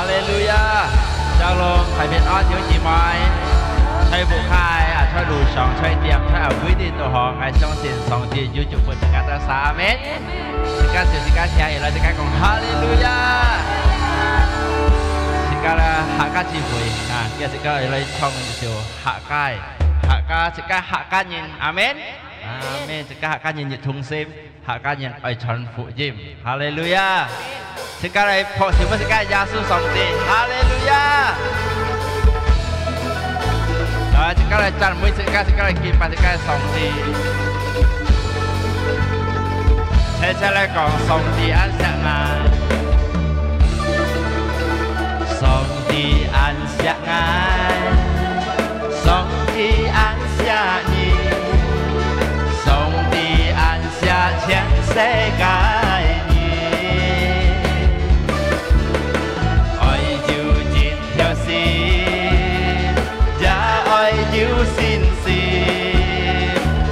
เลลูยาจากลงไข่เป็นอ้อนthiếu chị maiใช้บุคคลใช้ดูช่องใช้เตรียมใช้เอาวิธีตัวหองไอ้ช่องเสียงสองทียูจุดบนการรักษาเมตรสิการเสียสิการแชร์อะไรสิการของฮาเลลูยาสิการหาการจีบุยเกี่ยวสิการอะไรช่องเดียวหาใกล้หาการสิการหาการยินอาเมนอาเมนสิการหาการยินหยุดทุ่งซิมหาการยินไอชอนฟูจิมฮาเลลูยาสิการอะไรพอสิว่าสิการยาสูสองทีฮาเลลูยาสิการอะไรจันมือสิการอะไรกินปาสิการสองทีใช้แล้วก่อนสองทีอันเสียงานสองทีอันเสียงานสองทีอันเสียนีสองทีอันเสียเชียงเสกายนี爱就一条线也爱有信心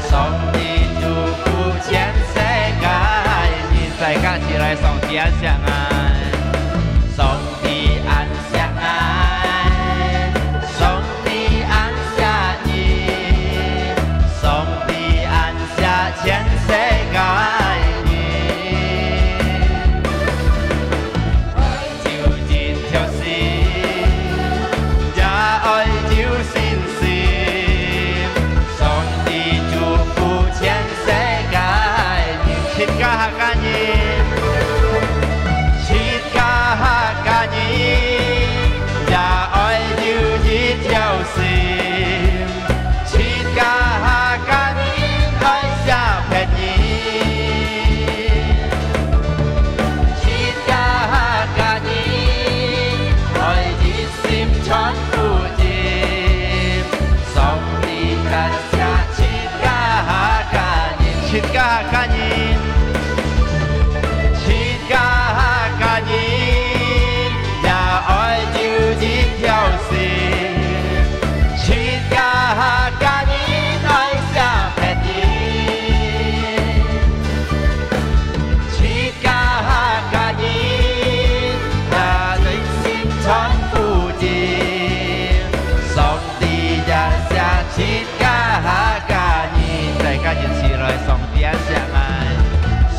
上帝祝福全世界你在家起来上帝安相爱上帝安相爱上帝安下你上帝安下全世界你爱就一条线也爱有信心上帝祝福全世界你คิดกะหากันยินคิดกะหากันยินอย่าอ้อยอยู่ที่เที่ยวสิคิดกะหากันยินอ้อยเสียแผ่นยินคิดกะหากันยินอ้อยที่สิมช้อนฟูจิมสองตีกันเสียคิดกะหากันยินคิดกะหากันยินคิดกะหากันยินอย่าอ้อยอยู่ที่เที่ยวสิคิดกะหากันยินอ้อยเสียแผ่นยินคิดกะหากันยินอย่าได้สิ้นช้อนฟูจิสองตีอย่าเสียคิดกะหากันยิน在กันยินสี่ร้อยสองตีอันเสียงาย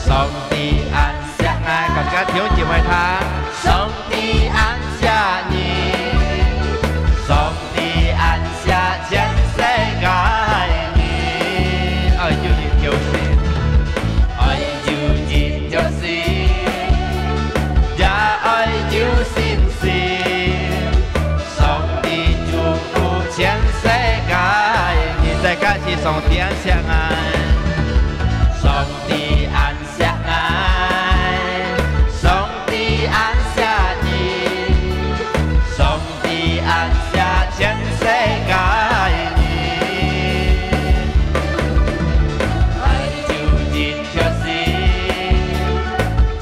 สองตีอันเสียงายก่อนการเที่ยวจีบไว้ทางสองตีอันเสียนีสองตีอันเสียเชียงเสกายนีอยู่ที่เที่ยวสิอยู่ที่เที่ยวสิอย่าอยู่สิ้นสิสองตี祝福全世界你在家是上帝安相爱上帝安相爱上帝安下你上帝安下全世界你爱就一条线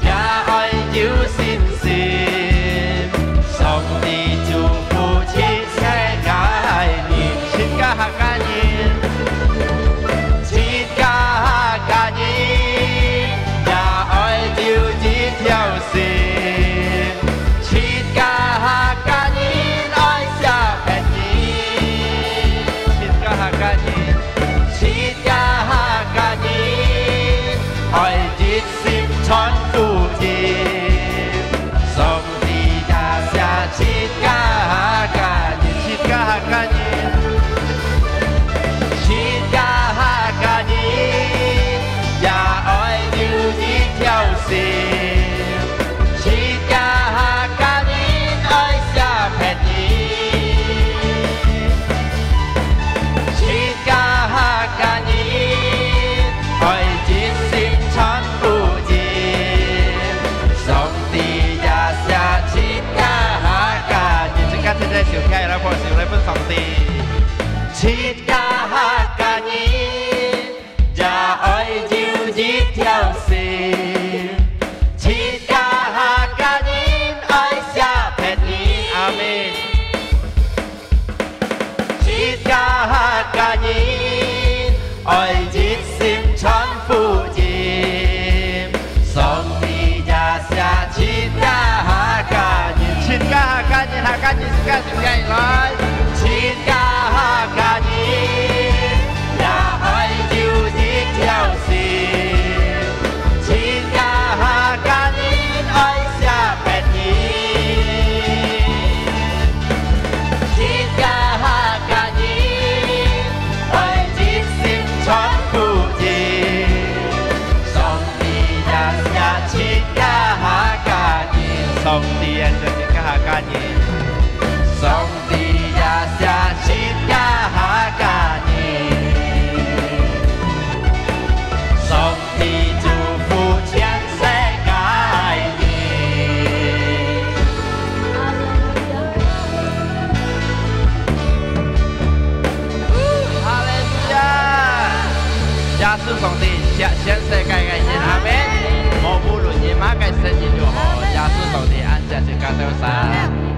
也爱有信心上帝祝福全世界你心家下感恩คิดกะหากันยินอย่าอ้อยอยู่ที่เที่ยวสิคิดกะหากันยินอ้อยเสียแผ่นยินคิดกะหากันยินคิดกะหากันยินอ้อยจิตสิบช้อนฟูจิสองตีอย่าเสียคิดกะหากันยินคิดกะหากันยินคิดกะหากันยินอย่าอ้อยอยู่ที่เที่ยวสิคิดกะหากันยินอ้อยเสียแผ่นยินคิดกะหากันยินอ้อยจิตสิบช้อนฟูจิสองตีอย่าเสียคิดกะหากันยินจะการได้เสียวแค่แล้วพอเสียวเลยเพิ่งสองตีคิดกะหากันยินอย่าอ้อยอยู่ที่เที่ยวสิคิดกะหากันยินอ้อยเสียแผ่นยินอาเมนคิดกะหากันยินอ้อยจิตสิมช้อนฟูจิมสองตีอย่าเสียคิดกะหากันยินคิดกะหา เตสา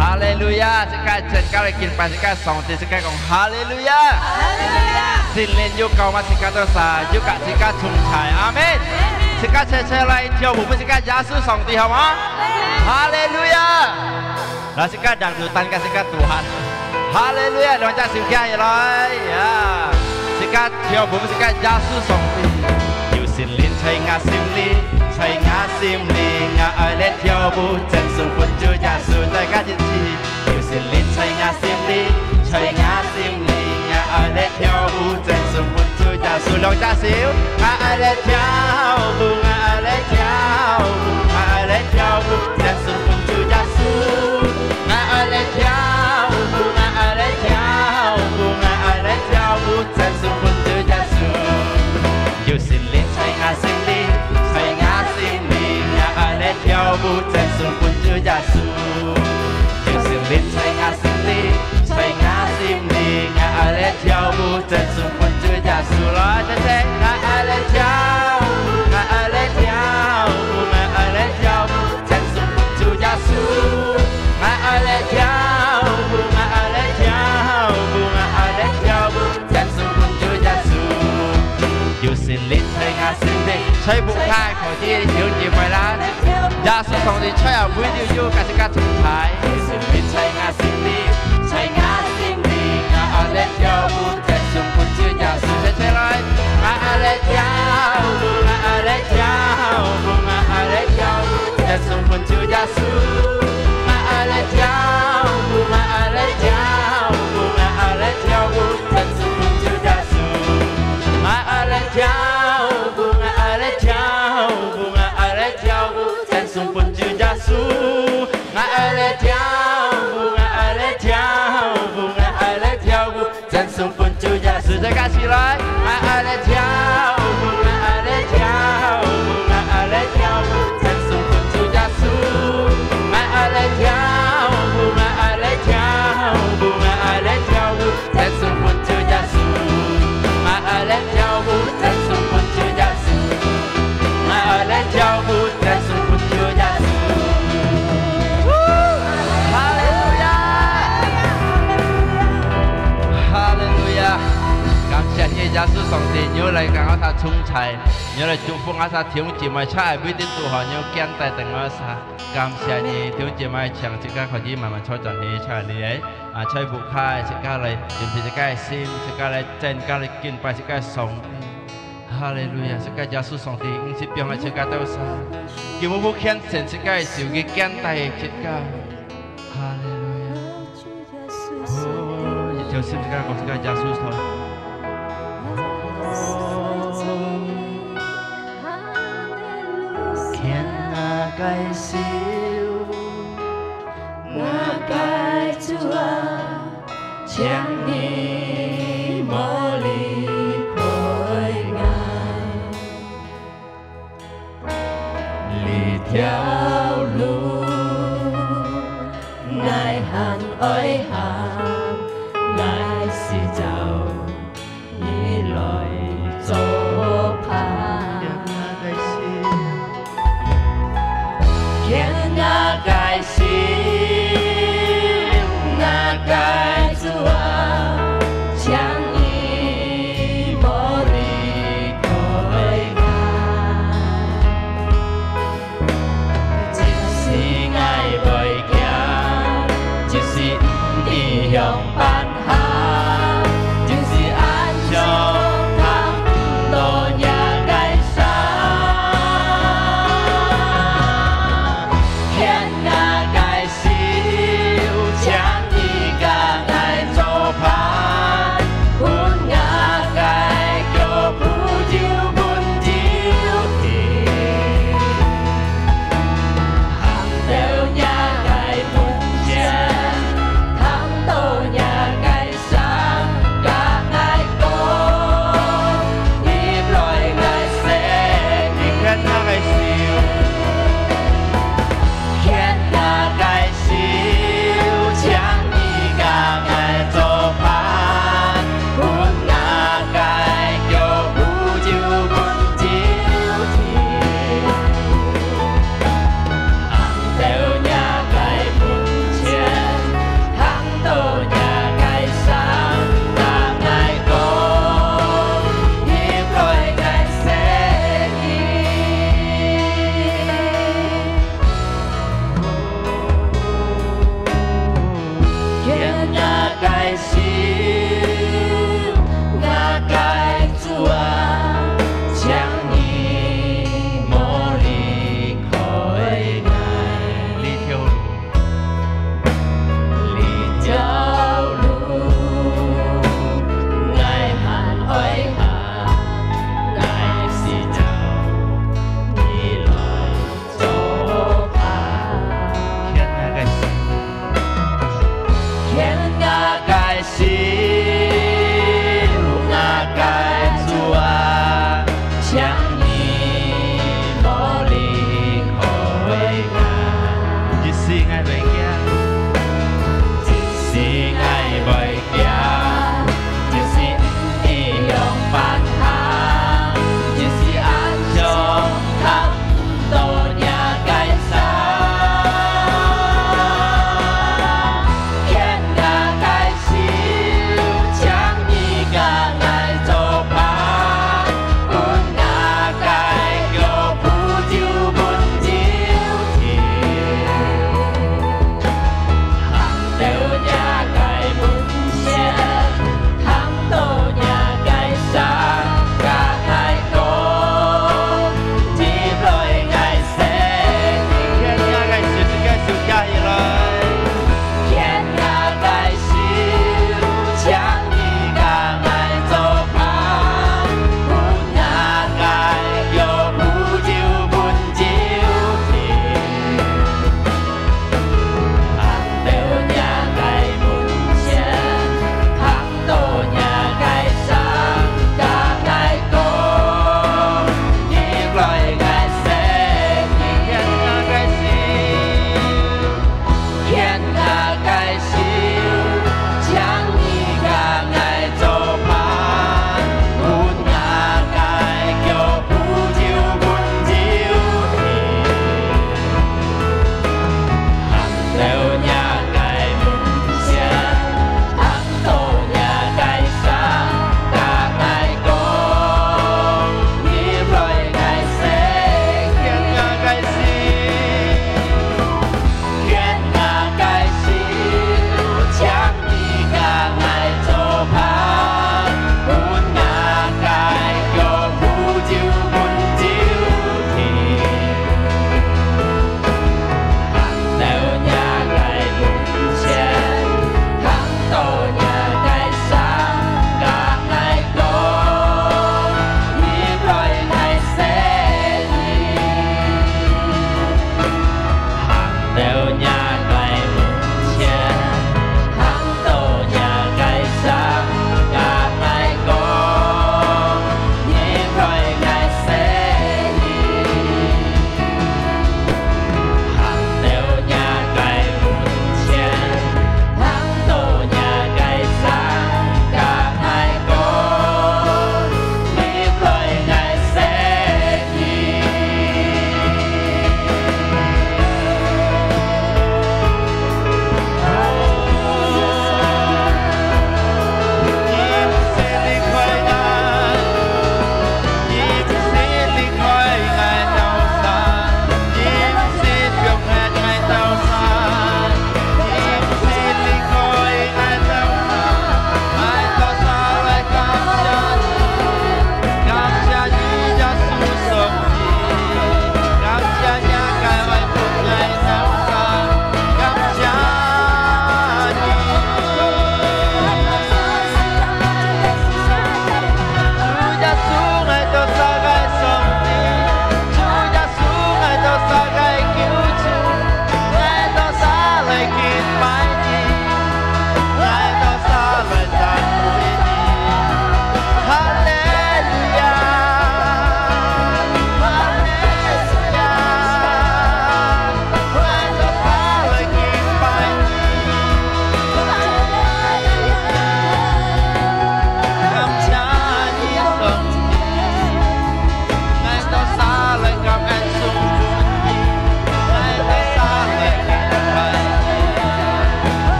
ฮาเลลูยาสิกาเจนก้าเลยกินไปสิกาสองตีสิกาของฮาเลลูยาสิ้นเลนยุคเก่ามาสิกาเตสายุคกะสิกาชุมชายอาเมนสิกาเชเชไรเที่ยวบุไม่สิกายาสู้สองตีเหรอมะฮาเลลูยาแล้วสิกาดังดูตันกับสิกาตัวหันฮาเลลูยาดวงใจสิกาอย่างไรสิกาเที่ยวบุไม่สิกายาสู้สองตีอยู่สิ้นเลนใช้งาซิมลีใช้งาซิมลีงาเล็ดเที่ยวบุเจนสุขุนจูยาสู้ใจกาจิตจีอยู่สิ้นเลนใช้งาซิมลีใช้งาซิมลีงาเล็ดเที่ยวบุเจนสุขุนจูยาสู้ลงจ้าสิวงาเล็ดเที่ยวบุงาเล็ดเที่ยวบุงาเล็ดเที่ยวบุเจนสุขุนจูยาสู้งาเล็ดเที่ยวบุงาเล็ดเที่ยวบุงาเล็ดเที่ยวบุเจนสุขุนจูยาสู้อยู่สิ้นเลนใช้งาซิมลีใช้งาซิมลีงาเล็ดเที่ยวบุเจนสุขุนจูยาสู้อยู่สิ้นเลนใช้งาซิมลีใช้งาซิมลีงาเล็ดเที่ยวบุเจนสุขุนจูยาสู้รอจะเจ๊งาเล็ดเที่ยวงาเล็ดเที่ยวงาเล็ดเที่ยวบุเจนสุขุนจูยาสู้งาเล็ดเที่ยวงาเล็ดเที่ยวงาเล็ดเที่ยวบุเจนสุขุนจูยาสู้อยู่สิ้นลิ้นใช้งาสิ้นเด็กใช้บุกค่ายของที่เดี๋ยวจีบไปล้านยาสุดสองที่ใช้เอาบุญดิวยูการสกัดสุดท้ายอยู่สิ้นลิ้นใช้งาสิ้นดีใช้งาสิ้นดีงาเล็ดเที่ยวบุเจนสุขุนจูยาสู้ใช่เลยงาเล็ดเที่ยวงาเล็ดเที่ยวงาเล็ดเที่ยวเจนสุขุนจูยาสู้งาเล็ดเที่ยวงาเล็ดเที่ยวงาเล็ดเที่ยวเจนสุขุนจูยาสู้งาเล็ดเที่ยวงาเล็ดเที่ยวงาเล็ดเที่ยวเจนสุขุนจูยาสู้งาเล็ดเที่ยวงาเล็ดเที่ยวงาเล็ดเที่ยวเจนสุขุนจูยาสู้จะกันสิไรงาเล็ดเที่ยวงาเล็ดเที่ยวงาเล็ดเที่ยวเจนสุขุนจูยาสู้งาเล็ดเที่ยวงาเล็ดเที่ยวงาเล็ดเที่ยวเจนสุขุนจูยาสู้งาเล็ดเที่ยวเจนสุขุนจูยาสู้งาเล็ดเที่ยวเจนสุขุนจูยาสู้ฮาเลลูยาฮาเลลูยา感謝耶穌上帝，要嚟講我他充齊，要嚟祝福我他條件咪差，每啲都好要堅定定我他。感謝你條件咪長，即刻可以慢慢操作你差你誒，ใช้บุคคล即刻嚟，連皮即刻ซิม即刻嚟เจน即刻嚟กินไป即刻送。ฮาเลลูยา即刻耶穌上帝，唔是變係即刻都曬，叫我不堅定即刻係少嘅堅定即刻。哈利路亞，哦，一條心即刻講即刻耶穌台。Gai siêu ngã gai chúa chẳng đi mơ ly khối ngài lì theo luôn ngài hàng ơi hàng ngài si giàu như lời dỗ phá ngã gai sim ngã gai chúa chẳng y bỏ đi khỏi ngài chỉ si ngài bởi kia chỉ si đi hướng ban hà chỉ si an cho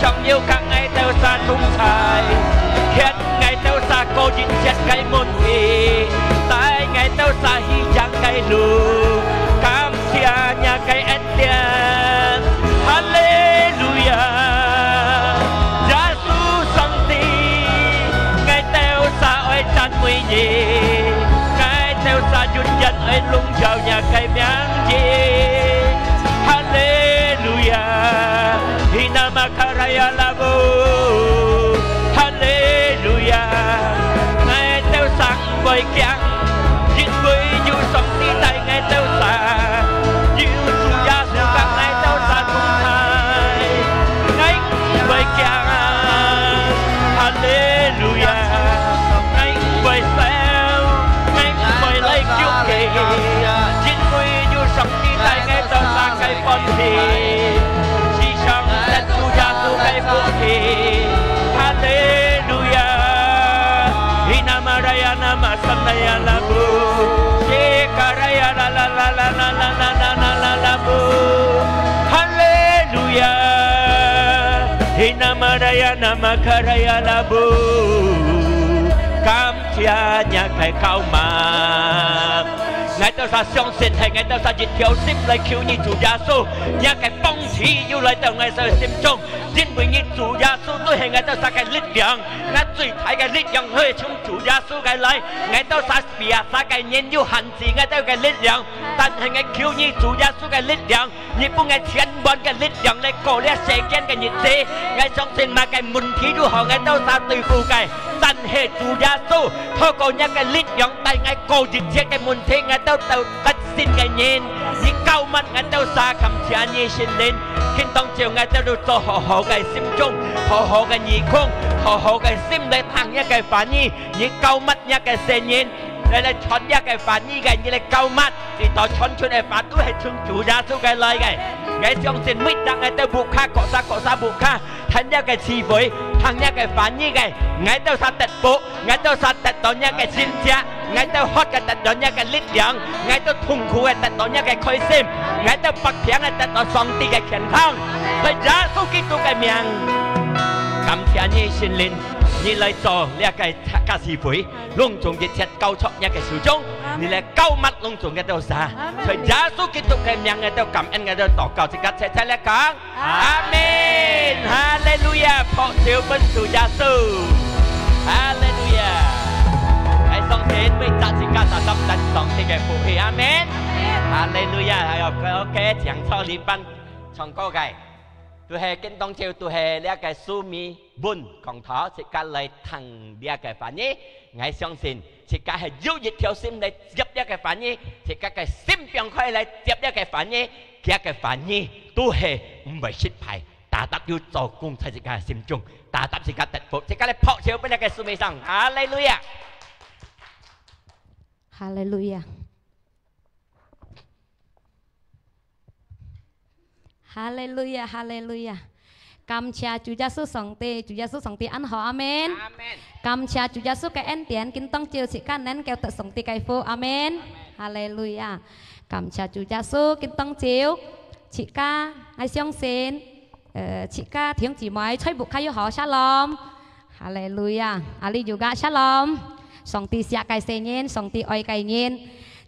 trọng yêu các ngày theo xa tung thải khiến ngày theo xa cô dính chết cái môn thị tại ngày theo xa hy chẳng cái lù cam chia nhà cái end tiền Hallelujah Giêsu sang ti ngày theo xa ơi chăn mùi nhì ngày theo xa dùn dân ơi lung chào nhà cái miếng gì Hallelujah Hinama karaya labu Hallelujah ngày theo sáng với kiang những người dù sống đi tại ngày theo sáng như dù gia dù các ngày theo sáng cùng thai ngày với kiang Hallelujah ngày với sao ngày với lấy kiêu kỳ những người dù sống đi tại ngày theo sáng ngày con thì chỉ sống đất dù gia dù ngày phụ thì Hallelujah Hinamaraya namasanaya labu Shekaraya la la la la la la la la la la labu Hallelujah Hinamaraya namakaraya labu Cảm chia nhà cái cao mà ngày tôi sa相信係ngày tôi sa熱條心嚟求你主耶穌，一嘅幫持要嚟到我哋心中，因為你主耶穌都係我哋sa嘅力量，我最大嘅力量可以從主耶穌嘅嚟，我哋sa別sa嘅人要限制我哋嘅力量，但係我求你主耶穌嘅力量，你幫我千萬嘅力量嚟過呢世間嘅日子，我相信嘛嘅問題都學我哋sa對付嘅，但係主耶穌透過一嘅力量帶我過日子嘅問題，我都tất xin cái nhìn như cao mắt ngài đâu xa cầm chia như xin lên khi tông chiều ngài đâu được cho họ cái sim chung họ cái nhị khung họ cái sim để thằng như cái phản như cao mắt như cái xe nhìn đây là chọn như cái phản cái như là cao mắt thì tao chọn cho này phản tôi hay chung chủ ra số cái lời cái ngài trong xin mít rằng ngài đâu buộc kha cọ sa buộc kha thành như cái chi với thằng như cái phản như cái ngài đâu sa tật bộ ngài đâu sa tật đó như cái xin chia ngài đâu hot cái tật đó như cái lít lượng ngài đâu thùng khu cái tật đó như cái khơi sim ngài đâu bạc thiang cái tật đó song ti cái khiển thang rồi ra số kí tu cái miệng cảm thiện như xin lên như lời cho là cái ca sĩ với lung trùng dịch chết cao chót như cái sử dụng như là cao mắt lung trùng cái đâu xa rồi ra số kí tu cái miệng ngài đâu cảm ơn ngài đâu祷告thì các sẽ là cả Amen Hallelujah phó siêu bên chủ Giêsu Hallelujah hãy song đến với cha chỉ ca sa tâm đánh song thì cái phụ thì Amen Hallelujah ok chẳng cho lý văn trong câu cái tôi hay kinh tông chiều tôi hay lấy cái su mi bún còn thọ chỉ ca lời thằng đi cái phản nhé ngài相信chỉ ca hay yêu dịch theo sim để tiếp đi cái phản nhé chỉ ca cái sim 병 khai lại tiếp đi cái phản nhé cái phản nhé tôi hay không phải失敗打得要做工才是個心中，打得是個特服，即係你撲少俾你嘅蘇美生，哈利路亞，哈利路亞，哈利路亞，哈利路亞。感謝主耶穌上帝，主耶穌上帝恩好，阿門。感謝主耶穌嘅恩典，見當照時間能夠得上帝嘅福，阿門。哈利路亞。感謝主耶穌，見當照，時間我相信。chị ca tiếng chỉ mới chơi buộc khai họ shalom hallelujah ali juga shalom song ti sia kai se nyen song ti oi kai nyen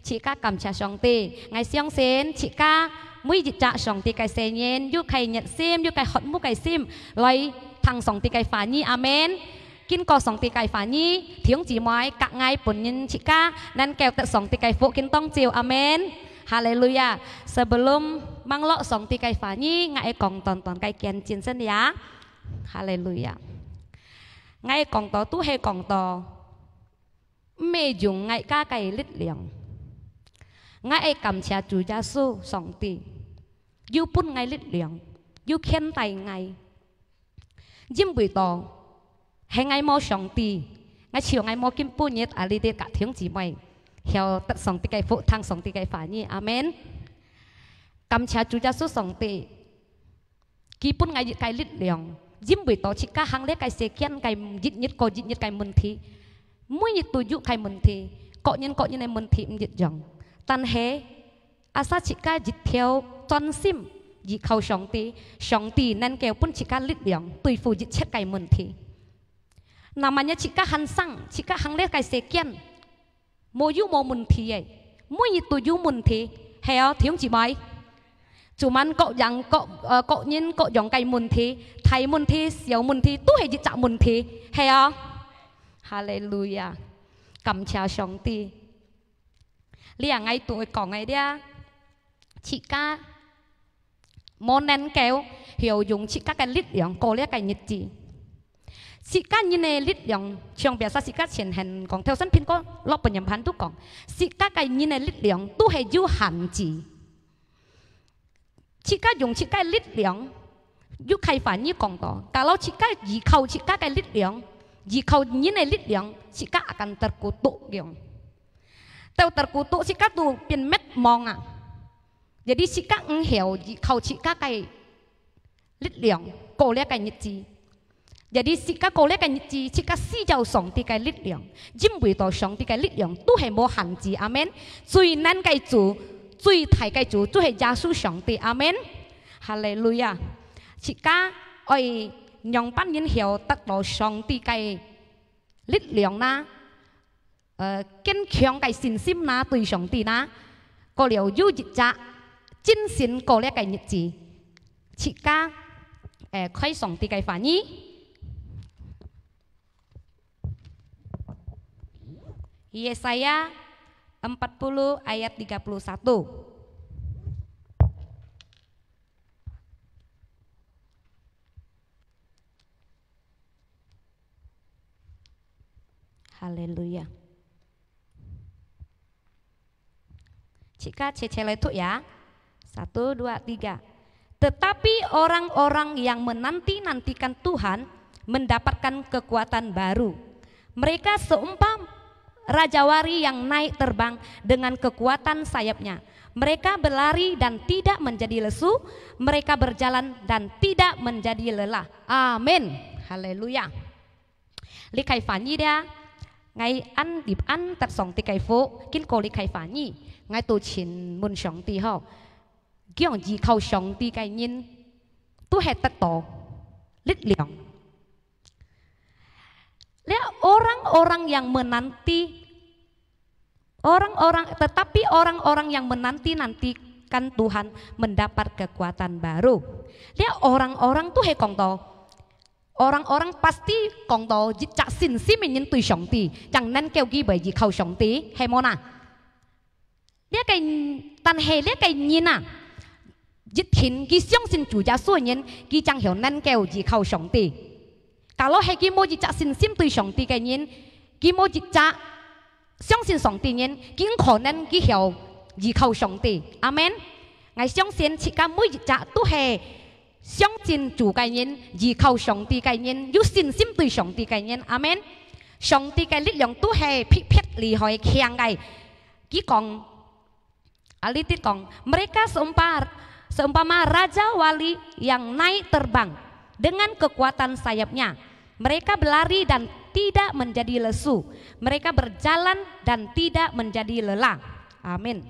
chị ca cảm cha song ti ngày xiang sen chị ca mũi dịch cha song ti kai se nyen yu kai nhật sim yu kai hot mu kai sim lấy thằng song ti kai phá nhi amen kinh co song ti kai phá nhi tiếng chỉ mới cả ngày bổn nhân chị ca nên kêu tận song ti kai phụ kinh tông chiều amen Hallelujah. Sebelum manglok song ti kai phá nhi ngài còn tonton kai kian chiến sân ya. Hallelujah. Ngài còn to tu hay còn to mê dùng ngài ca kai lít liang. Ngài cảm cha chủ Giêsu song ti. Yu pun ngài lít liang. Yu khen tay ngài. Jim buổi to hay ngài mo song ti. Ngài chiều ngài mo kim pun nhất ali de cả tiếng chỉ mày. Theo tất song ti cái phụ thang song ti cái phá nhi amen cảm cha chủ Giêsu song ti kỳ pun ngày cái lít liang jim buổi tối chỉ cả hàng lễ cái xe kian cái dịch nhất cái môn thi mỗi nhất tu dụ cái môn thi cọ nhân này môn thi dịch dòng tan hè asa chỉ cả dịch theo toàn sim dị khâu song ti nên kêu pun chika lít liang tùy phụ dị chết cái môn thi namanya chika hansang chika hangle cái sekian moyu mo môn thi ấy mỗi tu yu môn thi heo thiếu chỉ mấy cuman kok yang kok nhìn kok yang cái môn thi thầy môn thi siêu môn thi tu hay dị chạ môn thi heo hallelujah cảm cha song ti liang ngay tuổi còn ngay dia chika môn nên kéo hiểu dùng chika cái lít liang cô lấy cái nhật gì chika như này lít liang trong bây giờ chika hiện hành còn theo sân pin có lót bệnh nhân tu còn chika cái như này lít liang tu hay du hạn gì chika dùng chika lít liang du khai phản như còn đó kalau chika gì khâu chika cái lít liang gì khâu như này lít liang chika akan terkutuk liang tahu terkutuk chika tu pin met mong à jadi chika hiểu gì khâu chika cái lít liang cô lấy cái nhật gì jadi chika cô lấy cái nhật gì chika si giàu sống thì cái lít liang jim bùi tổ sống thì cái lít liang tu hay mua hạn gì amen duy nên cái chủ duy thầy cái chủ tu hay gia su sống thì amen hallelujah chika ơi nhong pan nhân hiểu tất độ sống thì cái lít liang na kiên cường cái xin sim na tùy sống thì na có liệu du dịch cha chính xin cô lấy cái nhật gì chika khai sống thì cái phản nhí Yesaya 40 ayat 31 Haleluya Cika cecele itu ya 1, 2, 3 Tetapi orang-orang yang menanti-nantikan Tuhan mendapatkan kekuatan baru. Mereka seumpam rajawari yang naik terbang dengan kekuatan sayapnya. Mereka berlari dan tidak menjadi lesu. Mereka berjalan dan tidak menjadi lelah. Amin. Haleluya. Li khai phản nhi dia ngày ăn điệp ăn tật sòng tì cái phố kinh cô li khai phản nhi ngày tổ chiến muốn sòng tì ho kiểu gì khâu sòng tì cái nhìn tu hết tật tổ lít liang. Lihat orang-orang yang menanti tetapi orang-orang yang menanti-nantikan Tuhan mendapat kekuatan baru. Lihat orang-orang tuh he kong to. Orang-orang pasti kong to chak sin si mình tùy sống tì, chẳng nên kêu ghi bởi gì khâu sống tì hay mona. Lihat cái tan he lihat cái nhìn à. Dịch hình ghi xiong xin chủ gia suy nhân ghi chẳng hiểu nên kêu gì khâu sống tì. Kalau hai kimo jika sin sim tui song ti cái nhân, kimo jika xiong sin song ti nhân, kinh khổ nên kí hiểu gì khâu song ti, amen. Ngày xiong sin chỉ cả mỗi jika tu he xiong sin chủ cái nhân, gì khâu song ti cái nhân, yu sin sim tui song ti cái nhân, amen. Song ti cái lực lượng tu he phi phet li hoi khiang cái, kí còn, ali ti còn, mereka seumpama raja wali yang naik terbang dengan kekuatan sayapnya. Mereka berlari dan tidak menjadi lesu. Mereka berjalan dan tidak menjadi lelah. Amin.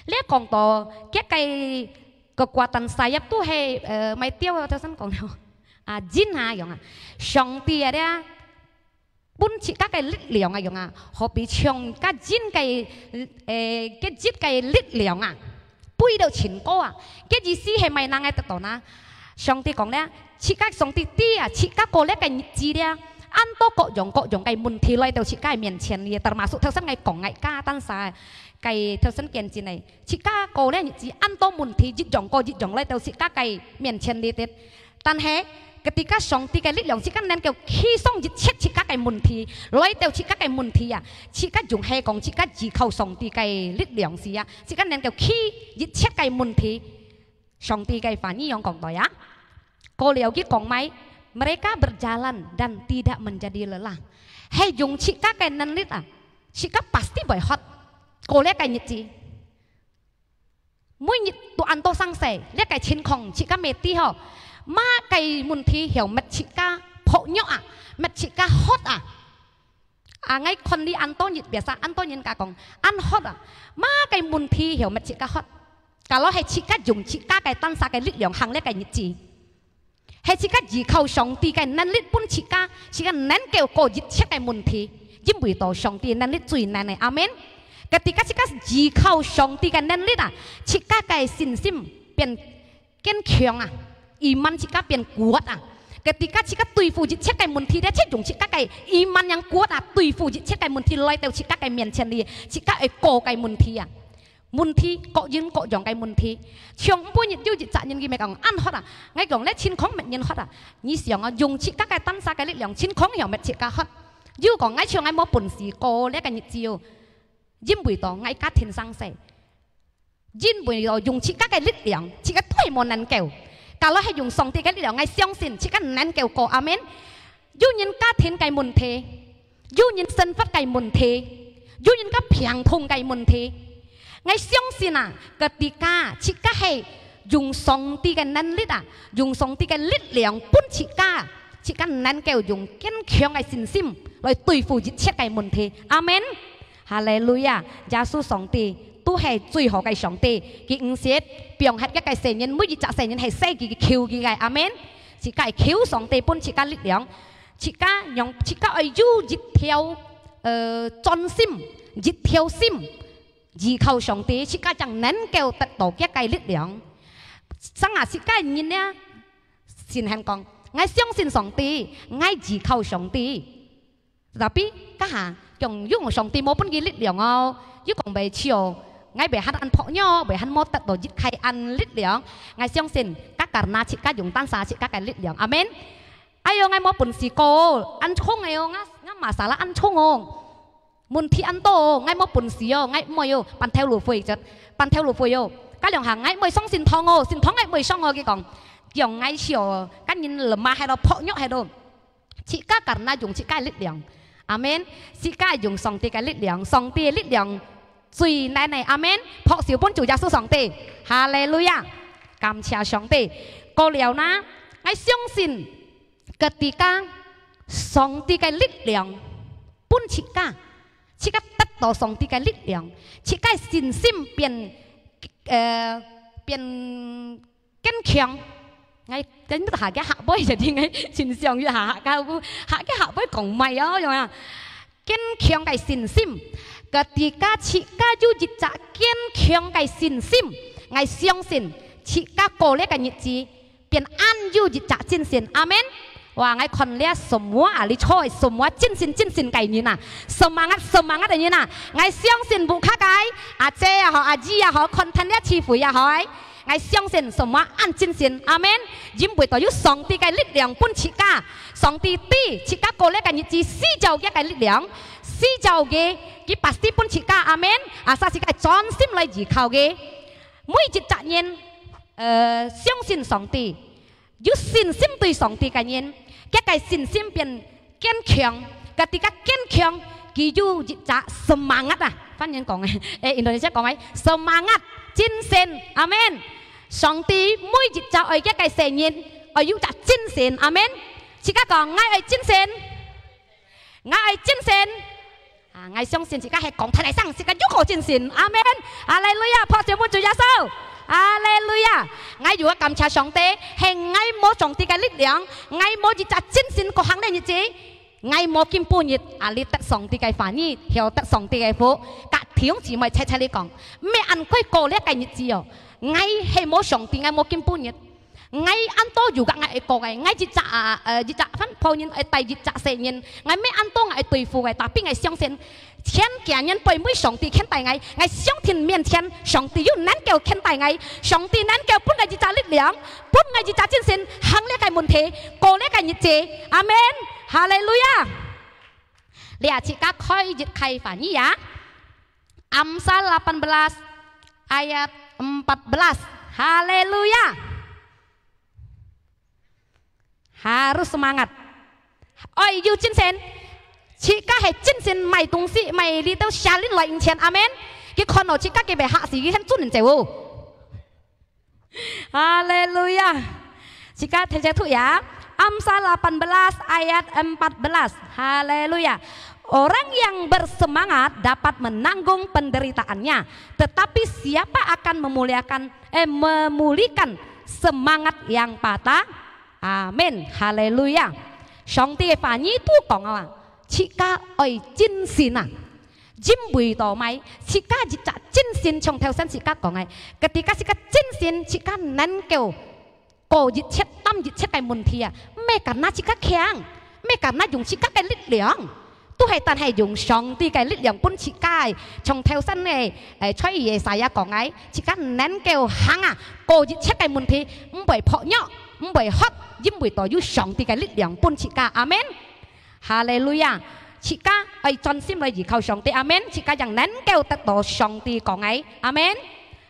Lihat kong to, cái kekuatan sayap tuh he mai tiêu theo san kong nào. Jin ha yong Song ti ada pun chỉ các cái lít liang yong họ bị chong các jin cái jit cái lít liang pui đâu chín cô cái gì xí he mai nang ai tự na. Song ti kong nè chỉ các song ti ti chỉ các cô lấy cái gì dia ăn to cọ dòng cái môn thi loại đều chỉ cái miền trên này termasuk theo sân ngày cổng ngày ca tan sa cái theo sân kiên gì này chỉ các cô lấy gì ăn to môn thi dịch dòng loại đều chỉ các cái miền trên này tết tan he ketika song ti cái lít lòng chỉ các nên kêu khi song dịch chết chỉ các cái môn thi loại đều chỉ các cái môn thi chỉ các dùng he còn chỉ các gì khâu song ti cái lít lòng gì chỉ các nên kêu khi dịch chết cái môn thi song ti cái phản như còn đòi Kau lihat kong mai, mereka berjalan dan tidak menjadi lelah. Hei jung cika kayak nenlit cika pasti boy hot. Kau lihat kayak nyeci. Mui nyet tu anto sang se, lihat kayak chin kong cika meti ho. Ma kayak munti hiểu met cika pok nyok met cika hot ngay kon li anto nyet biasa anto nyen ka kong an hot ma kayak munti hiểu met cika hot. Kalau hai cika dùng cika cái tan sa cái lực lượng hàng lấy cái nhị chỉ hai cika chỉ khâu song ti cái năng lực bún cika năng kêu cổ dịch chắc cái môn thi chính bởi tổ song ti năng lực cùi này này amen ketika cika chỉ khâu song ti cái năng lực cika cái sin sim biến kiên cường iman cika biến kuat ketika cika tùy phụ dịch chắc cái môn thi đấy chết dùng cika cái iman yang kuat tùy phụ dịch chắc cái môn thi lôi theo cika cái miền chân đi cika cái cổ cái môn thi môn thi cọยืนcọ dòng cái môn thi chồng bôi nhiệt yêu dịch dạ nhân gì mày còn ăn hết ngay còn lấy chín khống mệt nhân hết như xiang dùng chỉ các cái tan sa cái lực lượng chín khống hiểu mệt chỉ cả hết yêu còn ngay chồng ngay mua bún xì cô lấy cái nhiệt chiều diêm bùi tỏ ngay cá thiên sang sẻ diêm bùi tỏ dùng chỉ các cái lực lượng chỉ cái tuổi mòn nắn kẹo kalau hay dùng song thì cái lực lượng ngay xiang xin chỉ cái nắn kẹo cô amen yêu nhân cá thiên cái môn thi yêu nhân sân phát cái môn thi yêu nhân cá phiang thùng cái môn thi ngay xiang xin ketika cika hay dùng song ti cái năng lực dùng song ti cái lực lượng bún cika năng kêu dùng kiên cường cái sin sim rồi tùy phụ dịch chết cái môn thi amen hallelujah Giêsu song ti tu hay duy họ cái song ti cái ứng xét biểu hết cái sinh nhân mỗi dịch trả sinh nhân hay xây cái khiêu cái amen cika khiêu song ti bún cika lực lượng cika nhung cika ở du dịch theo chọn sim dịch theo sim chỉ khâu song ti chỉ cả chẳng nén kêu tật tổ cái lực lượng sang chỉ cả nhìn nè xin hàng con ngay xiang xin song ti ngay chỉ khâu song ti tapi các hà chồng dùng song ti một cái lực lượng dùng còn về chiều ngay về hắn ăn phở nhau về hắn mót tật tổ dịch khai ăn lực lượng ngay xiang xin các karena chỉ cả dùng tan sa chỉ cả cái lực lượng amen ai ngay mót bún xì cô ăn chung ngay ngã mà xả là ăn chung môn thi ăn to ngay mua bún xì ngay mua bàn theo lụa phơi chật bàn theo lụa phơi các lượng hàng ngay mua xong xin thong ngay mua xong cái còn kiểu ngay chiều các nhìn lầm ma hay đâu phọ nhóc hay đâu chỉ các cả na dùng chỉ cái lít lượng amen chỉ cái dùng song ti cái lít lượng suy này amen phọ xỉu bún chủ gia số song ti hallelujah cảm謝上帝過了นะngay相信ketika song ti cái lít lượng bún chỉ cái tất tổ song ti cái lực lượng chỉ cái sin sim biến kiên cường ngay cái nước hạ cái hạ bơi thì ngay sin xiang như hạ cái hạ bơi còn mày rồi à kiên cường cái sin sim ketika chỉ cái du dịch trả kiên cường cái sin sim ngay xiang sin chỉ cái cổ lấy cái nhị chỉ biến an du dịch trả sin sin amenว่าไงคนเลี้ยสมัวอะไรช่วยสมัวจิ้นสินไก่นี่นะสมังอะไรนี่นะไงเสียงสินบุคไก่อาเจ้าหออาจีหอคนทันเลี้ยชีฟุยหอยไงเสียงสินสมัวอันจิ้นสินอาเมนยิ้มบุยต่อยุสองตีไก่ลิดเหลียงปุ่นชิกาสองตีชิกาโกเล็กกันยี่จีสี่เจ้าแก่ไก่ลิดเหลียงสี่เจ้าเกกี่ปัสติปุ่นชิกาอาเมนอาซาชิกาจอนซิมเลยจีเขาเกมุ้ยจิตจัดเย็นเสียงสินสองตียุสินซิมตีสองตีกันเย็นcái sin sim biến kiên cường ketika kiên cường kỳ duจะ semangat phát nhân còn Indonesia còn ấy semangat chín sen amen song ti mỗi dịch cho ở cái sen nhiên ở duจะchín sen amen chỉ các còn ngay ở chín sen ngay song sen chỉ các hay còn thay sang chỉ các du khổ chín sen amen hallelujah phật sự Chúa Giêsu hallelujah ngay dù cảm cha song tế hay ngay mỗi song tế cái lực lượng ngay mỗi chỉ trả chính xin có hàng này như thế ngay mỗi kim pu nhiệt lý tất song tế cái phản nhi hiểu tất song tế cái phố cả thiếu chỉ mới chạy đi còn mẹ ăn quay cổ lấy cái như thế ngay hay mỗi song tế ngay mỗi kim pu nhiệt ngay ăn to dù cả ngay cổ ngay chỉ trả phân phô nhiên tay chỉ trả xe nhiên ngay mẹ ăn to ngay tùy phụ cái tapi ngay song sen thiên kia nhân bồi mũi song ti khen tài ngay ngay song thiên miền thiên song ti yêu nán kêu khen tài ngay song ti nán kêu bút ngay chỉ trả lực lượng bút ngay chỉ trả chân sen hăng lấy cái môn thế cô lấy cái nhiệt chế amen hallelujah lihat jika koi jit kai fani ya Amsal 18 ayat 14 hallelujah harus semangat oi yêu chân sen chỉ các hệ chân sen mày tung sĩ mày đi đâu xa lên lại tiền amen cái con nó chỉ các cái bề hạ sĩ cái hắn chút liền chèo hallelujah chỉ các thế giới thụ ya Amsal 18 ayat 14 hallelujah Orang yang bersemangat dapat menanggung penderitaannya, tetapi siapa akan memulihkan semangat yang patah? Amin, haleluya. Song ti phả nhi tu講啊，切家愛真心啊，真味道咪，切家一隻真心從頭先切家講嘅，ketika切家真心，切家能夠過熱切擔熱切嘅問題啊，咩karena切家強，咩karena用切家嘅力量。都係但係用上帝嘅力量幫切家，從頭先嘅吹耶賽亞講嘅，切家能夠行啊，過熱切嘅問題唔會破咗，唔會黑，因為都有上帝嘅力量幫切家，阿門，哈利路亞，切家係專心嚟依靠上帝，阿門，切家ยัง能夠得到上帝講嘅，阿門，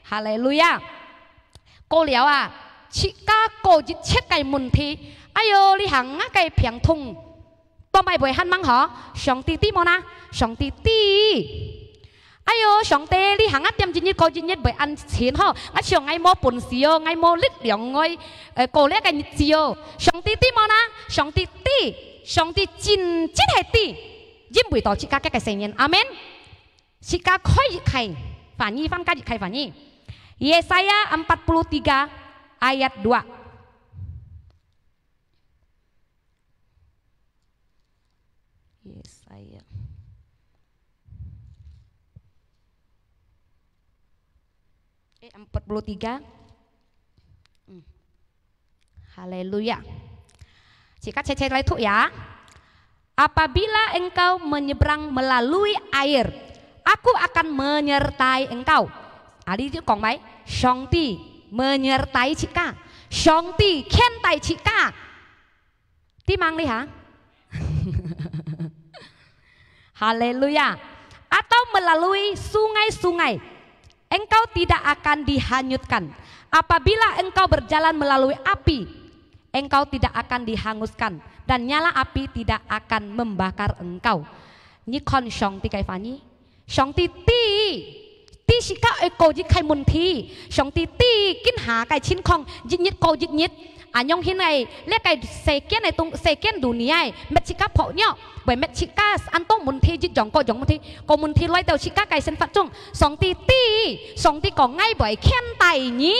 哈利路亞，過了啊，切家過熱切嘅問題，哎喲，你行啊嘅平通。多咪會喊掹嗬，上帝啲麼啦？上帝啲，哎呦，上帝你行一點進一個進一會按錢嗬，我上愛冇本事哦，愛冇力量愛過呢個日子哦，上帝啲麼啦？上帝啲，上帝真係啲，因為到自家嘅成員，阿門。自家可以開翻譯翻加譯翻譯，Yesaya 43 ayat 2。Yesaya 43. Haleluya. Jika cecek itu ya. Apabila engkau menyeberang melalui air, aku akan menyertai engkau. Adi itu kong mai, Songti menyertai Cika, Songti kentai Cika. Timang lihat. Haleluya. Atau melalui sungai-sungai, engkau tidak akan dihanyutkan. Apabila engkau berjalan melalui api, engkau tidak akan dihanguskan, dan nyala api tidak akan membakar engkau. Ni kon Songti kai fani, Songti ti sika eko jik kai munti, Songti ti kin ha kai chin kong jit ko jit nyit. Anyong hinay lekai sekian itu sekian dunia mecika poknya bởi mecika antong munti jit jong ko jong munti ko munti loi tàu chika kai sen phát trung song ti có ngay bởi khen tài nhí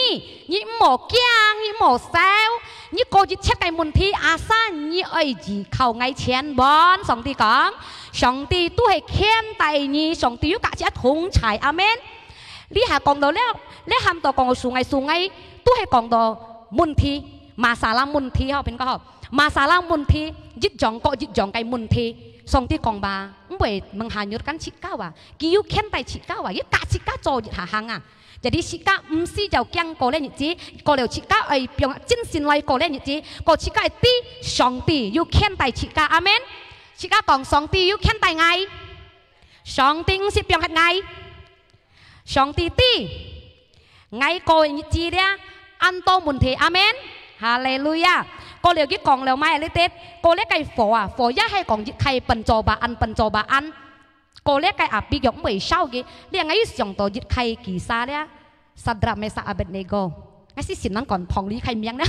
mỏ kiang nhí mỏ sao nhí cô jit check kai munti asa nhí ơi gì khâu ngay chén bon song ti tu hay khen tài nhí song ti yu cả chỉ thùng chải amen li hà còn đó lẽ ham to còn sungai tu hay còn đó munti masalah munti họ bên có họ masalah munti jit jong kai munti song ti kong ba bởi menghanyutkan Cika wa kiu kentai Cika wa yuk kak Cika cho jit hahang ah jadi Cika mesti jauh kiang kole nyiti kole Cika ai piong jin sin lai kole nyiti ko Cika ti song ti yuk kentai Cika amen Cika kong song ti yuk kentai ngay song ti si piong hat ngay song ti ngay kole nyiti dia anto munti amen Hallelujah. Cô liều cái còn liều mai lấy tết. Cô lấy cây phổ à, phổ giá hay còn cây bần trò bà ăn. Cô lấy cây ạp bị giống bởi sao kì. Liều ngay dòng tổ dịch cây kỳ xa đấy. Sadra Mesa Abednego. Ngay xí xin nắng còn phòng lý cây miếng đó.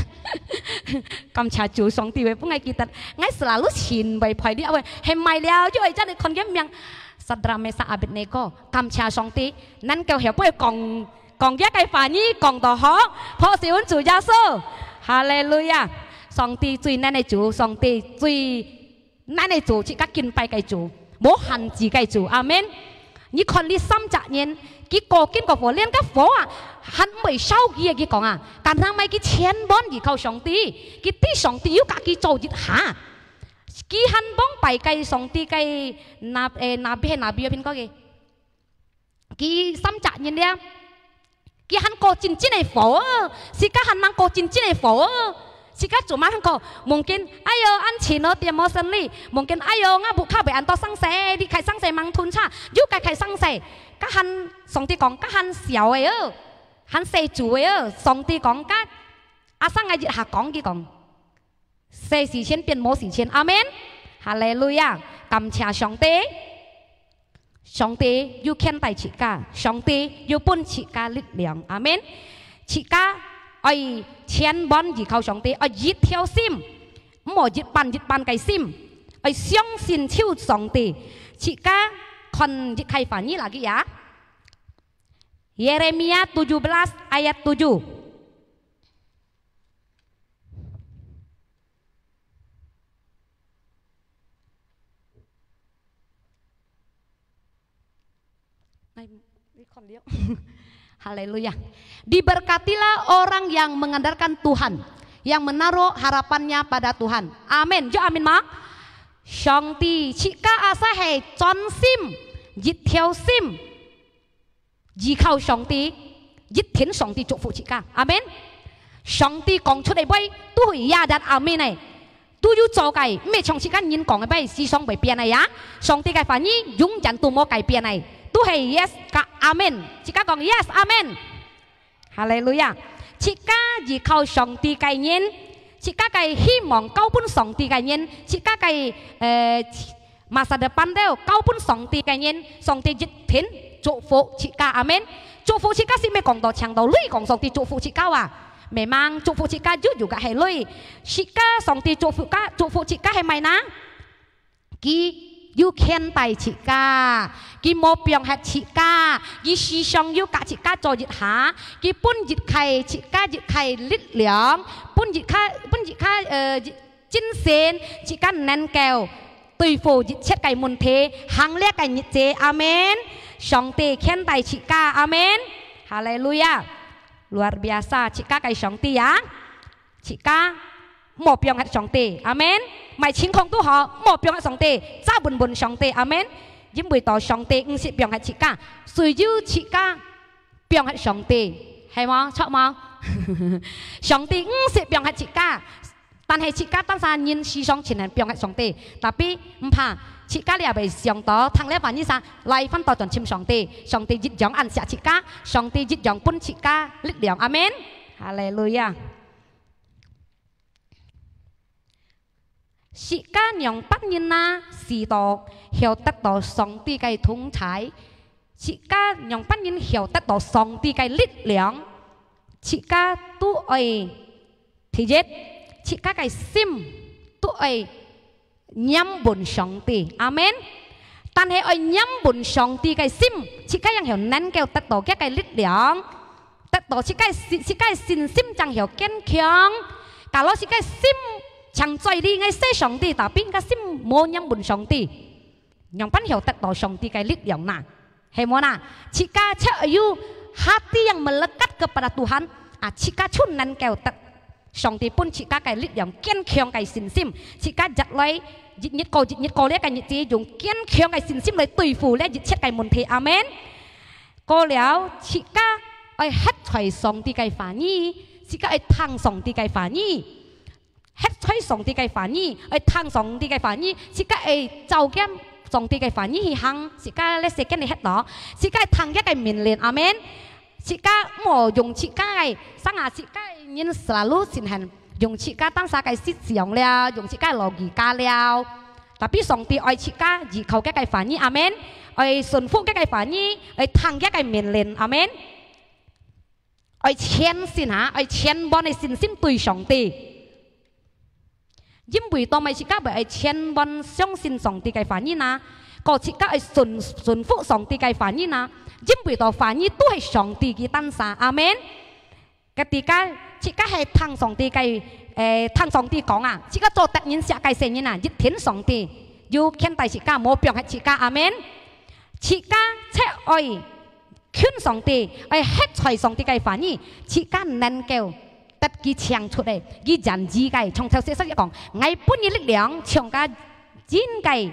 Cầm trà chủ sống tì với phút ngay kỳ tật. Ngay selalu xin bởi phải đi. Hèm mày liều chứ ấy chắc được con ghép miếng. Sadra Mesa Abednego. Cầm trà sống tì. Nên kêu hiểu bởi còn ghép cây phá nhi còn tỏ hó. Phó sĩ ôn chủ gia sơ. Hallelujah. Song ti chui nãy này chủ, song ti chui nãy này chủ chỉ các kinh bài cái chủ, bố hành chỉ cái chủ, amen. Như con đi xăm chặt nhiên, cái cổ kinh cổ phổ liên các phổ à, hắn mới sau kia cái講à, cảm thang mấy cái chén bón gì khâu song ti, cái ti song ti yếu cả cái châu dịch hả, cái hắn bón bài cái song ti cái nabi bên có cái xăm chặt nhiên đi. Cái hắn cô chín này phổ, si các hắn mang cô chín này phổ, si các chủ má hắn cô, mungkin ayo ăn chỉ nó tiệm mò sân li, mungkin ayo ngã buka bị ăn to sang xe, đi khai sang xe mang thun cha, giúp cái khai sang xe, các hắn song ti講các hắn xẻo ấy ơ, hắn xe chủ ấy ơ, song ti講các, sang ngày dịch hạ講cái講, xe xì chen biến mò xì chen, amen, hallelujah, cảm謝上帝。上帝要ken帶Cika，上帝要幫Cika力量，阿門。Cika愛千般依靠上帝，愛一條心，唔好一般嘅心，愛相信超上帝。Jika kon kaifani lagi ya. Yeremia 17 ayat 7. Haleluya. Diberkatilah orang yang mengandalkan Tuhan, yang menaruh harapannya pada Tuhan. Amin. Jo amin mak. Shanti chika asa he chon sim, jit theo sim. Ji khao Shanti, jit thiện Shanti chúc phúc chika. Amen. Shanti 講出嚟杯都會呀得阿們嚟，都要做嘅，咩從時間人講嘅杯思想未變嚟呀。上帝嘅反應永遠都冇改變嚟，都係 yes กับ阿們。即刻講 yes 阿們。哈利路亞。即刻依靠上帝嘅人，即刻嘅希望高本上帝嘅人，即刻嘅masa depan đều高本上帝嘅人，上帝一天祝福即刻阿們。祝福即刻是咩講到強到累講上帝祝福即刻啊。Memang 祝福 Cika juga hai lui. Cika song ti 祝福 Cika hai mai na. Ki yu khen tai Cika, ki mo pyong hat Cika, ki si song yu ka Cika cho jit ha, ki pun jit khai Cika jit khai lit liang, pun jit khai chin sen Cika nen keo, tùy phụ jit chet kai mun the, hang le kai nhit je. Amen. Song ti khen tai Cika. Amen. Haleluya. Luar biasa, Cika cái Shanti ya. Cika một pyong hạt Shanti. Amen. Mày chính không tu họ một pyong hạt Shanti, cha bun bun Shanti. Amen. Những buổi tối Shanti ứng sĩ pyong hạt Cika. Suy dư Cika pyong hạt Shanti. Hay không? Chọn không? Shanti ứng sĩ pyong hạt Cika. Tan hay Cika tan sa nhìn si song chính hạt pyong hạt Shanti. Tapi mpa Cika lihat by siang to, thang lihat pani sa, lai fan to tuan chim Shanti, Shanti jit jong an sia Cika, Shanti jit jong pun Cika lit liang. Amen. Haleluya. Cika nyong bắt nhìn na si to, hiểu tất to Shanti cái thung trái, Cika nyong bắt nhìn hiểu tất to Shanti cái lit liang, Cika tu ơi thì chết, Cika cái sim tu ơi nhắm bùn Shanti. Amen. Tan hệ ơi nhắm bùn Shanti cái sim chỉ cái yang hiểu nén kêu tất tổ cái lít liang tất tổ chỉ cái xin sim chẳng hiểu kiên cường cả lo chỉ cái sim chẳng chơi đi ngay xe Shanti tapi cái sim mua nhắm bùn Shanti nhong pan hiểu tất tổ Shanti cái lít liang na hemona jika cayu hati yang melekat kepada Tuhan jika chun nén kêu tất Shanti pun jika cái lít liang kiên cường cái xin sim jika giật lấy dịch nhiệt cô lấy cái nhiệt gì dùng kiên cường cái xin sim lấy tùy phù lấy dịch chết cái môn thế. Amen. Cô léo chị ca ai hết xoay song đi cái phản nhi chị ca ai thang song đi cái phản nhi hết xoay song đi cái phản nhi ai thang song đi cái phản nhi chị ca ai giàu kem song đi cái phản nhi hăng chị ca lấy cái này hết đó chị ca thang cái miền liền. Amen. Chị ca mò dùng chị ca này sang chị ca nhìn selalu xin hành dùng Cika tăng sa cái xích xiong liao, dùng Cika logika liao. Tapi Shanti oi Cika chỉ khâu cái phản nhi. Amen. Oi xuân phúc cái phản nhi, oi thăng cái miền lên. Amen. Oi chen xin hả, oi chen bon oi xin sim tùy Shanti. Dìm buổi tối mai Cika bởi oi chen bon xiong xin Shanti cái phản nhi na. Có Cika oi xuân phúc Shanti cái phản nhi na. Dìm buổi tối phản nhi tu hay Shanti cái tăng sa. Amen. Ketika Cika hay thang Shanti cái thang Shanti講啊，Cika做特人下cái聲音啊，一天Shanti，要見大Cika冇變係Cika。Amen。Cika 切愛勸Shanti，愛hết財Shanti cái反應，Cika能夠得佢唱出嚟，佢人字cái，從頭寫實一講，我本嘅力量，從個真cái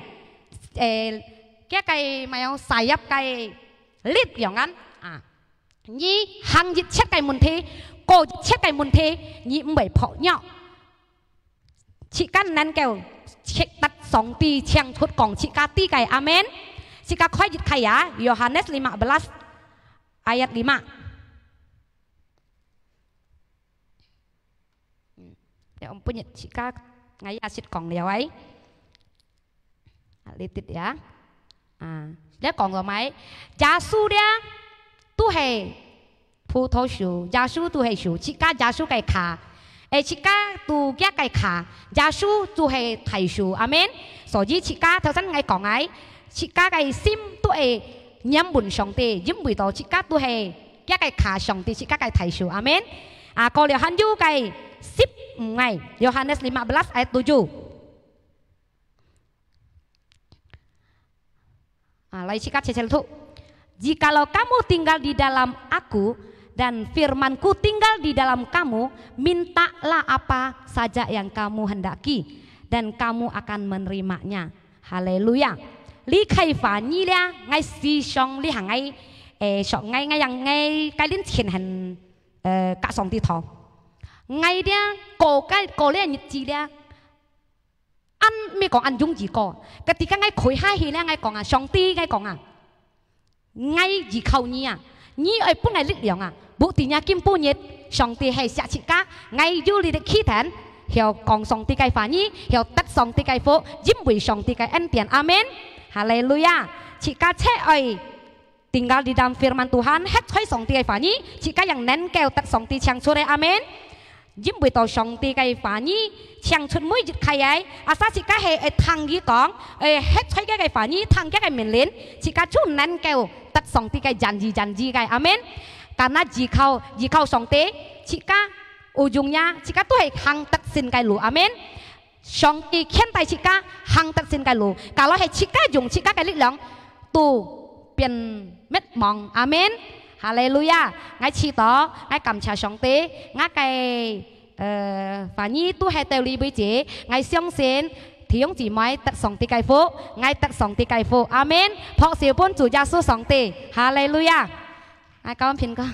cái咪有晒入cái力量啊，你行一切cái問題。Cô chết cái môn thế nhị bảy phỏ nhọ chị ca nén kêu chết đặt song ti chang thốt còn chị ca ti cái. Amen. Chị ca khói dịch khai á Yohanes 15 ayat 5. Để ông punya chị ca ngay asit còn liao ấy litit ya để còn rồi mấy giá su dia tu hè葡萄树，椰樹都係樹，自家椰樹嘅卡，自家都嘅卡，椰樹都係大樹。阿們。所以自家頭先我講嘅， chỉ cá cái sim tôi nhắm buồn song tê yếm buổi tối chỉ cá tôi hay cái khả song tê chỉ cá cái thầy số amen có điều hắn du cái 10 ngày Yohanes 15 ayat 7 lagi si kaca itu jikalau kamu tinggal di dalam aku dan firmanku tinggal di dalam kamu, mintalah apa saja yang kamu hendaki dan kamu akan menerimanya. Haleluya. Li khai phá nhi lia ngay si song li hàng ngay song ngay ngay yang ngay cái liên thiền hành cả song ti thọ ngay dia cổ lia nhật chi lia ăn mi còn ăn dung gì có ketika ngay khối hai hi lia ngay còn song ti ngay còn ngay gì khâu nhi nhi ở bữa ngày lịch liang bộ tỷ nhà kim pu nhiệt song ti hay xạ chị cá ngay du lịch khí thản hiểu còn song ti cái phá nhi hiểu tất song ti cái phố dính bụi song ti cái ăn tiền amen. Haleluya. Jika cek tinggal di dalam firman Tuhan, het hoi song ti kai fa nhi, jika yang nen keo tat song ti chang sore amen. Jim bui tàu song ti kai fa nhi, chang chun mui jit khai ai, asa jika he thang gi kong, het hoi kai fa nhi thang kai men len, jika chu nen keo tat song ti kai janji kai amen. Karena jikau song ti, jika ujungnya jika tu he hang tat sin kai lu amen. Song ti khen tai jika hang tat sin kai lu, kalau he jika dùng jika kai lik long tu pen mét mong amen. Haleluya. Ngay chi đó ngay cầm trà song tế ngay cái và nhi tu hay teo li bây chế ngay xiong xin thì ông chỉ mới tật song tế cái phố ngay tật song tế cái phố amen. Phật siêu bốn chủ gia số song tế. Haleluya. Ai cảm ơn phiền con.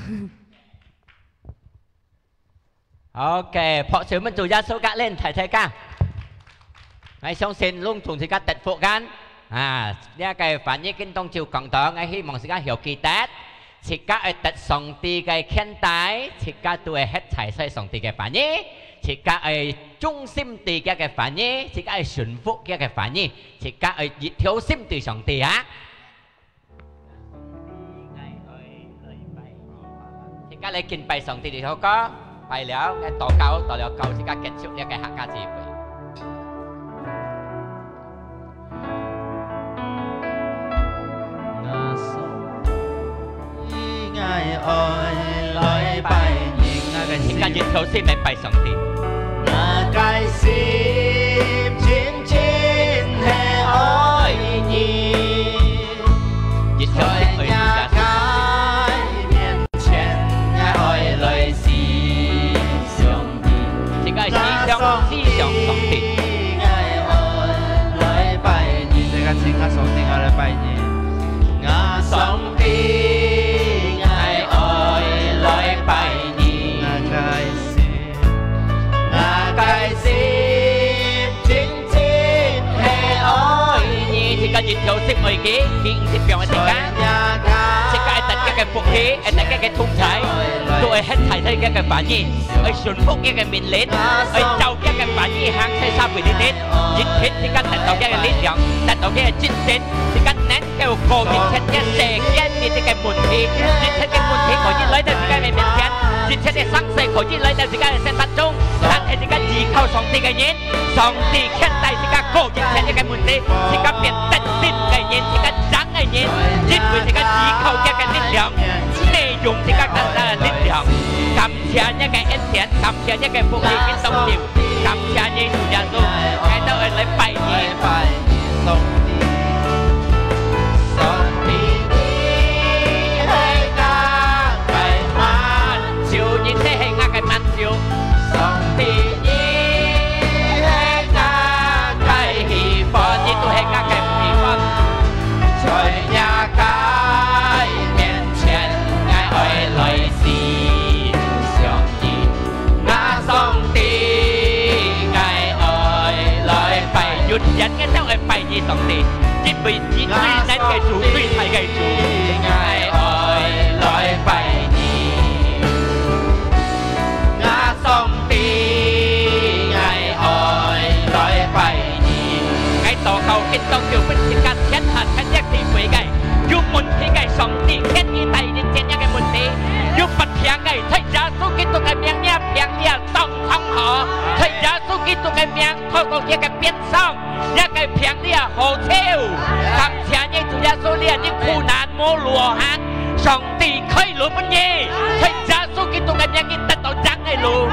Ok, Phật siêu bốn chủ gia số gã lên thầy ca. Ngay xiong xin luôn thùng thì các tật phụ gan. Dia cái phản nhiên kinh tông chiều cộng tỏ ngay khi mong sẽ hiểu kỳ tát chỉ các ai tật song ti cái khen tái chỉ các tôi hết thải sai song ti cái phản nhiên chỉ các ai trung sim ti cái phản nhiên chỉ các ai xuân phúc cái phản nhiên chỉ các ai thiếu sim ti song ti á chỉ các lấy kinh bài song ti thì không có bài léo cái tỏ cao chỉ các kết thúc cái hạ ca gì vậy. Ngài ơi lời bài nhìn cái xin can thấu xin lại bài song ti cái sim chiến chiến hệ ơi nhìn trời nhà cái miền trên ngài ơi lời xin song ti chỉ cái xin song ti ngài ơi lời bài nhìn cái xin ngài song ti ngài lời bài nhìn ngài song ti dịch thiếu xích ơi kế khi xích biểu anh cá xích cái tận cái phục khí anh tận cái thung trái tôi hết thải thay cái phá nhi ơi xuân phúc cái miền lên ơi trâu cái phá nhi hàng thay sao về đi đến dịch hết thì các tận đầu cái lý tưởng tận đầu cái chinh đến thì các nén kêu cổ dịch hết cái xe cái đi cái buồn thi dịch hết cái buồn thi của dịch lấy được cái miền thiên dịch hết cái sáng xây của dịch lấy được cái sen bắt trung thằng thì cái gì khâu song thì cái nhện song thì khen tay thì các cổ dịch hết cái buồn thi thì các miền tận tin cái nhện thì các trắng cái nhện dịch với thì các gì khâu cái lý tưởng内容thì các tận là lý tưởng cảm謝những cái ân thiện cảm謝những cái phục vụ cái tông điều cảm謝những chủ nhà tu cái đó là lấy bài gì dẫn cái theo em bài gì tổng thì chỉ bị chỉ tuy nén cái chủ tuy thay cái chủ ngài ơi lời bài gì ngã sông ti ngài ơi lời bài gì cái tổ cầu kinh tông kiểu bên trên căn chết hẳn khán giác thì quỷ cái giúp một thì cái sông ti kết như tay đi trên những cái một tí giúp bật phiang cái thấy giá số kinh tông cái miếng nha tổng thông họ thấy giá số kinh tông cái miếng thôi còn kia cái biến xong nhà cái phiang đi hồ theo cảm謝主耶稣你啲苦難冇落下，上帝開路不嘢，喺耶穌基督嘅名義得到真嘅路。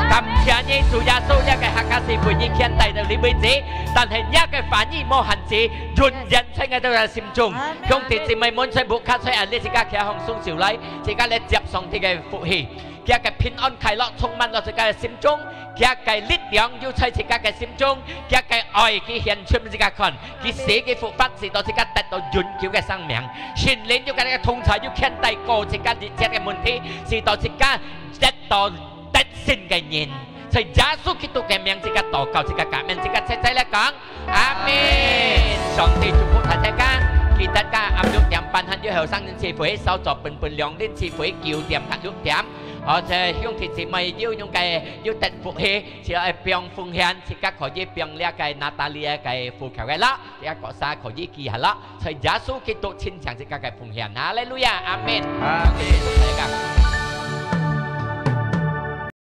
感謝你主耶穌呢個客家是陪你獻帶到你妹子，但係呢個反應冇限制，盡人生喺度心中，兄弟姊妹們在無卡在啊，你自家企向送上嚟，自家嚟接上帝嘅福氣。佢嘅平安快樂充滿到自家嘅心中，佢嘅力量要在自家嘅心中，佢嘅愛佢顯出俾自家看，佢寫嘅福分使到自家得到永久嘅生命。聖靈要嘅通才要獻帶過自家日節嘅問題，使到自家得到得勝嘅人。在耶穌基督嘅名自家禱告，自家感恩，自家切切嚟講，阿門。上帝祝福大家。記得家暗6點半喺要後生人賜會，稍作半兩年賜會9點及6點。而且兄弟姊妹要用嘅要得福氣，就係幫奉獻，自家可以幫呢個娜塔莉嘅富求嘅啦，呢個國家可以記下啦。在耶穌基督親情自家嘅奉獻，哈利路亞，阿門。